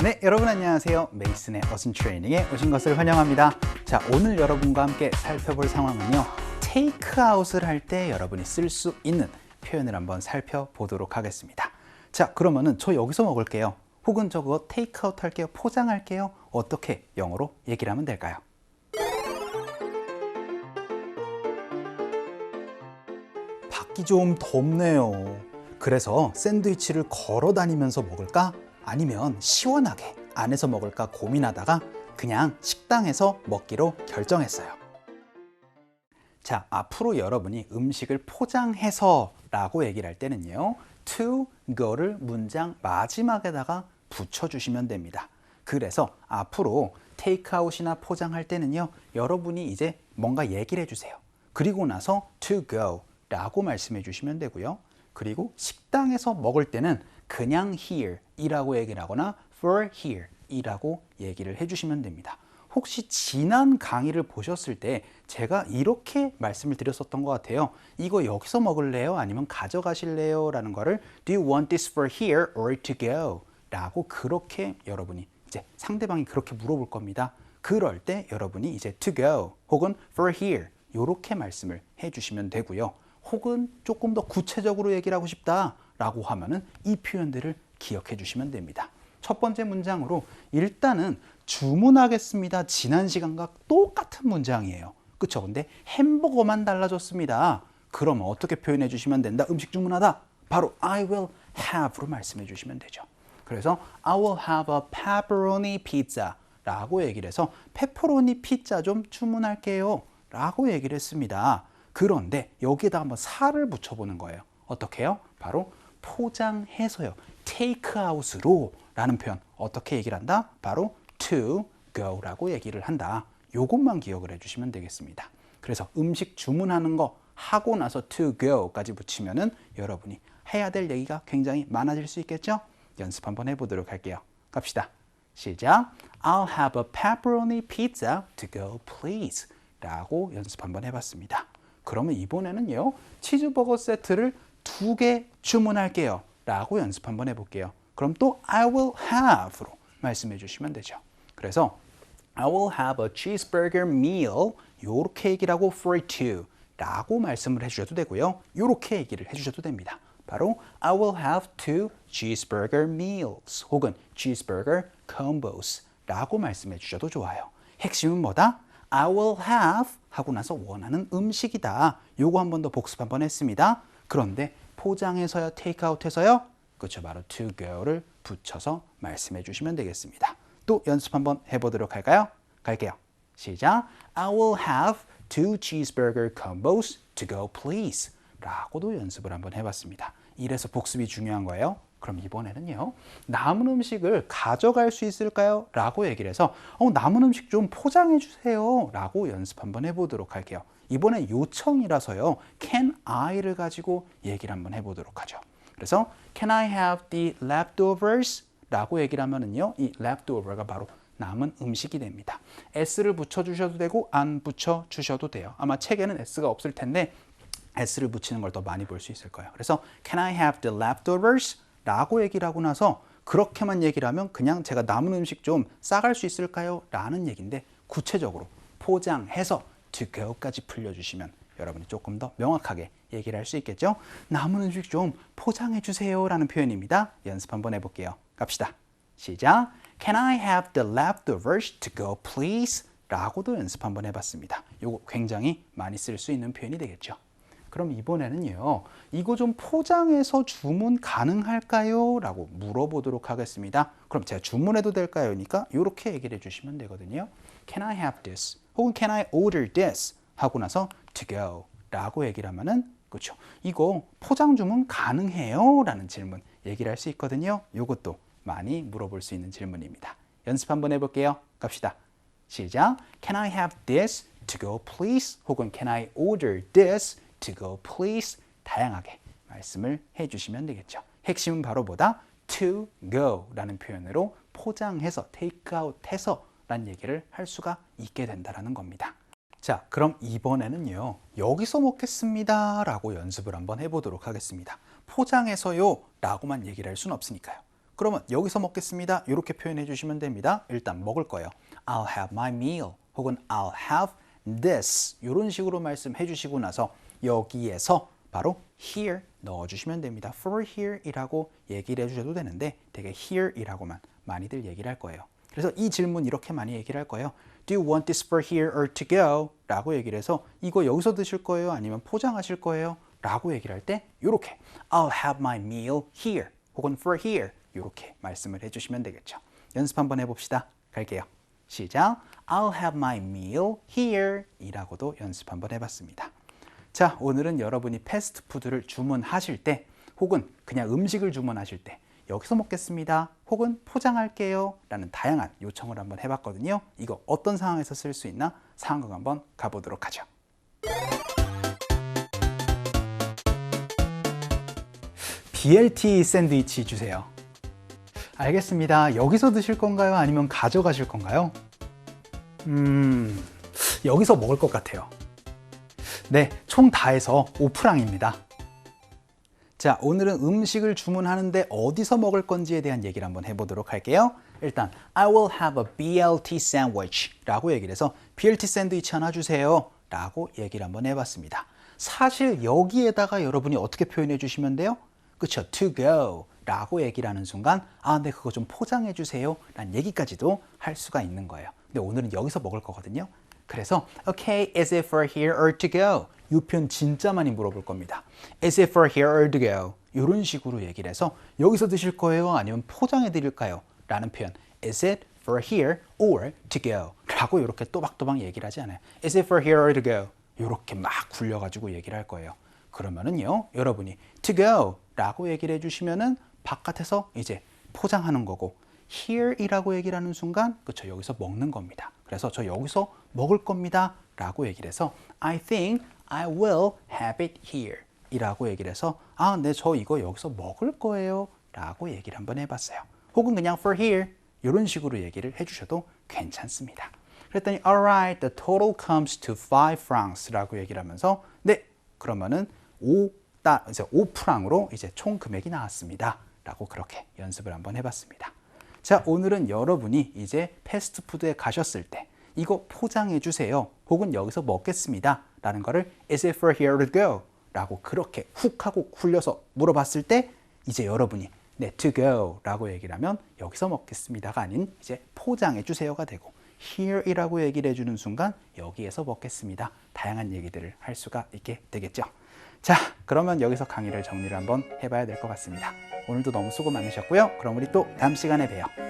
네, 여러분 안녕하세요. 메이슨의 어순 트레이닝에 오신 것을 환영합니다. 자, 오늘 여러분과 함께 살펴볼 상황은요, 테이크아웃을 할 때 여러분이 쓸 수 있는 표현을 한번 살펴보도록 하겠습니다. 자, 그러면은 저 여기서 먹을게요. 혹은 저 그거 테이크아웃 할게요. 포장할게요. 어떻게 영어로 얘기를 하면 될까요? 밖이 좀 덥네요. 그래서 샌드위치를 걸어 다니면서 먹을까? 아니면 시원하게 안에서 먹을까 고민하다가 그냥 식당에서 먹기로 결정했어요. 자, 앞으로 여러분이 음식을 포장해서 라고 얘기를 할 때는요, to go를 문장 마지막에다가 붙여주시면 됩니다. 그래서 앞으로 테이크아웃이나 포장할 때는요, 여러분이 이제 뭔가 얘기를 해주세요. 그리고 나서 to go 라고 말씀해 주시면 되고요. 그리고 식당에서 먹을 때는 그냥 here 이라고 얘기를 하거나 for here 이라고 얘기를 해주시면 됩니다. 혹시 지난 강의를 보셨을 때 제가 이렇게 말씀을 드렸었던 것 같아요. 이거 여기서 먹을래요? 아니면 가져가실래요? 라는 거를 Do you want this for here or to go? 라고 그렇게 여러분이 이제 상대방이 그렇게 물어볼 겁니다. 그럴 때 여러분이 이제 to go 혹은 for here 이렇게 말씀을 해주시면 되고요. 혹은 조금 더 구체적으로 얘기를 하고 싶다 라고 하면은 이 표현들을 기억해 주시면 됩니다. 첫 번째 문장으로 일단은 주문하겠습니다. 지난 시간과 똑같은 문장이에요. 그쵸? 근데 햄버거만 달라졌습니다. 그러면 어떻게 표현해 주시면 된다? 음식 주문하다. 바로 I will have로 말씀해 주시면 되죠. 그래서 I will have a pepperoni pizza 라고 얘기를 해서 페퍼로니 피자 좀 주문할게요 라고 얘기를 했습니다. 그런데 여기에다 한번 살을 붙여보는 거예요. 어떻게 해요? 바로 포장해서요. 테이크아웃으로 라는 표현 어떻게 얘기를 한다? 바로 to go 라고 얘기를 한다. 요것만 기억을 해주시면 되겠습니다. 그래서 음식 주문하는 거 하고 나서 to go 까지 붙이면은 여러분이 해야 될 얘기가 굉장히 많아질 수 있겠죠? 연습 한번 해보도록 할게요. 갑시다. 시작. I'll have a pepperoni pizza to go please 라고 연습 한번 해봤습니다. 그러면 이번에는요, 치즈버거 세트를 2개 주문할게요 라고 연습 한번 해볼게요. 그럼 또 I will have로 말씀해 주시면 되죠. 그래서 I will have a cheeseburger meal 요렇게 얘기를 하고 for two 라고 말씀을 해주셔도 되고요. 요렇게 얘기를 해주셔도 됩니다. 바로 I will have two cheeseburger meals 혹은 cheeseburger combos 라고 말씀해 주셔도 좋아요. 핵심은 뭐다? I will have 하고 나서 원하는 음식이다. 요거 한 번 더 복습 한번 했습니다. 그런데 포장해서요, 테이크아웃해서요. 그렇죠. 바로 to go를 붙여서 말씀해 주시면 되겠습니다. 또 연습 한번 해보도록 할까요? 갈게요. 시작. I will have two cheeseburger combos to go please. 라고도 연습을 한번 해봤습니다. 이래서 복습이 중요한 거예요. 그럼 이번에는요, 남은 음식을 가져갈 수 있을까요? 라고 얘기를 해서 남은 음식 좀 포장해 주세요 라고 연습 한번 해보도록 할게요. 이번엔 요청이라서요, can I를 가지고 얘기를 한번 해보도록 하죠. 그래서 can I have the leftovers? 라고 얘기를 하면은요, 이 leftover가 바로 남은 음식이 됩니다. S를 붙여주셔도 되고 안 붙여주셔도 돼요. 아마 책에는 S가 없을 텐데 S를 붙이는 걸 더 많이 볼 수 있을 거예요. 그래서 can I have the leftovers? 라고 얘기를 하고 나서 그렇게만 얘기를 하면 그냥 제가 남은 음식 좀 싸갈 수 있을까요? 라는 얘기인데 구체적으로 포장해서 to go까지 풀려주시면 여러분이 조금 더 명확하게 얘기를 할 수 있겠죠? 남은 음식 좀 포장해 주세요 라는 표현입니다. 연습 한번 해볼게요. 갑시다. 시작. Can I have the leftovers to go please? 라고도 연습 한번 해봤습니다. 이거 굉장히 많이 쓸 수 있는 표현이 되겠죠. 그럼 이번에는요, 이거 좀 포장해서 주문 가능할까요? 라고 물어보도록 하겠습니다. 그럼 제가 주문해도 될까요? 니까 이렇게 얘기를 해주시면 되거든요. Can I have this? 혹은 Can I order this? 하고 나서 to go 라고 얘기를 하면은, 그렇죠. 이거 포장 주문 가능해요? 라는 질문 얘기를 할 수 있거든요. 이것도 많이 물어볼 수 있는 질문입니다. 연습 한번 해볼게요. 갑시다. 시작. Can I have this to go please? 혹은 Can I order this to go please? 다양하게 말씀을 해주시면 되겠죠. 핵심은 바로 뭐다? to go 라는 표현으로 포장해서 테이크아웃해서 라는 얘기를 할 수가 있게 된다는 겁니다. 자, 그럼 이번에는요, 여기서 먹겠습니다 라고 연습을 한번 해보도록 하겠습니다. 포장해서요 라고만 얘기를 할 수는 없으니까요. 그러면 여기서 먹겠습니다. 이렇게 표현해 주시면 됩니다. 일단 먹을 거예요. I'll have my meal 혹은 I'll have this 이런 식으로 말씀해 주시고 나서 여기에서 바로 here 넣어주시면 됩니다. For here 이라고 얘기를 해주셔도 되는데 되게 here 이라고만 많이들 얘기를 할 거예요. 그래서 이 질문 이렇게 많이 얘기를 할 거예요. Do you want this for here or to go? 라고 얘기를 해서 이거 여기서 드실 거예요? 아니면 포장하실 거예요? 라고 얘기를 할 때 이렇게 I'll have my meal here 혹은 for here 이렇게 말씀을 해주시면 되겠죠. 연습 한번 해봅시다. 갈게요. 시작. I'll have my meal here 이라고도 연습 한번 해봤습니다. 자, 오늘은 여러분이 패스트푸드를 주문하실 때 혹은 그냥 음식을 주문하실 때 여기서 먹겠습니다 혹은 포장할게요 라는 다양한 요청을 한번 해봤거든요. 이거 어떤 상황에서 쓸 수 있나 상황극 한번 가보도록 하죠. BLT 샌드위치 주세요. 알겠습니다. 여기서 드실 건가요? 아니면 가져가실 건가요? 여기서 먹을 것 같아요. 네, 총 다 해서 5프랑입니다. 자, 오늘은 음식을 주문하는데 어디서 먹을 건지에 대한 얘기를 한번 해보도록 할게요. 일단 I will have a BLT sandwich 라고 얘기를 해서 BLT 샌드위치 하나 주세요 라고 얘기를 한번 해봤습니다. 사실 여기에다가 여러분이 어떻게 표현해 주시면 돼요? 그쵸, to go 라고 얘기를 하는 순간 네, 그거 좀 포장해 주세요 라는 얘기까지도 할 수가 있는 거예요. 근데 오늘은 여기서 먹을 거거든요. 그래서 okay, is it for here or to go? 이 표현 진짜 많이 물어볼 겁니다. Is it for here or to go? 이런 식으로 얘기를 해서 여기서 드실 거예요? 아니면 포장해 드릴까요? 라는 표현 Is it for here or to go? 라고 이렇게 또박또박 얘기를 하지 않아요. Is it for here or to go? 이렇게 막 굴려가지고 얘기를 할 거예요. 그러면은요, 여러분이 to go 라고 얘기를 해주시면은 바깥에서 이제 포장하는 거고 here 이라고 얘기를 하는 순간 그쵸, 여기서 먹는 겁니다. 그래서 저 여기서 먹을 겁니다 라고 얘기를 해서 I think I will have it here 이라고 얘기를 해서 네, 저 이거 여기서 먹을 거예요 라고 얘기를 한번 해봤어요. 혹은 그냥 for here 이런 식으로 얘기를 해주셔도 괜찮습니다. 그랬더니 alright, the total comes to 5 francs 라고 얘기를 하면서 네, 그러면은 5프랑으로 이제 총 금액이 나왔습니다 라고 그렇게 연습을 한번 해봤습니다. 자, 오늘은 여러분이 이제 패스트푸드에 가셨을 때 이거 포장해 주세요 혹은 여기서 먹겠습니다 라는 거를 Is it for here to go? 라고 그렇게 훅 하고 굴려서 물어봤을 때 이제 여러분이 네, to go 라고 얘기를 하면 여기서 먹겠습니다가 아닌 이제 포장해 주세요가 되고 here 이라고 얘기를 해주는 순간 여기에서 먹겠습니다. 다양한 얘기들을 할 수가 있게 되겠죠. 자, 그러면 여기서 강의를 정리를 한번 해봐야 될 것 같습니다. 오늘도 너무 수고 많으셨고요. 그럼 우리 또 다음 시간에 봬요.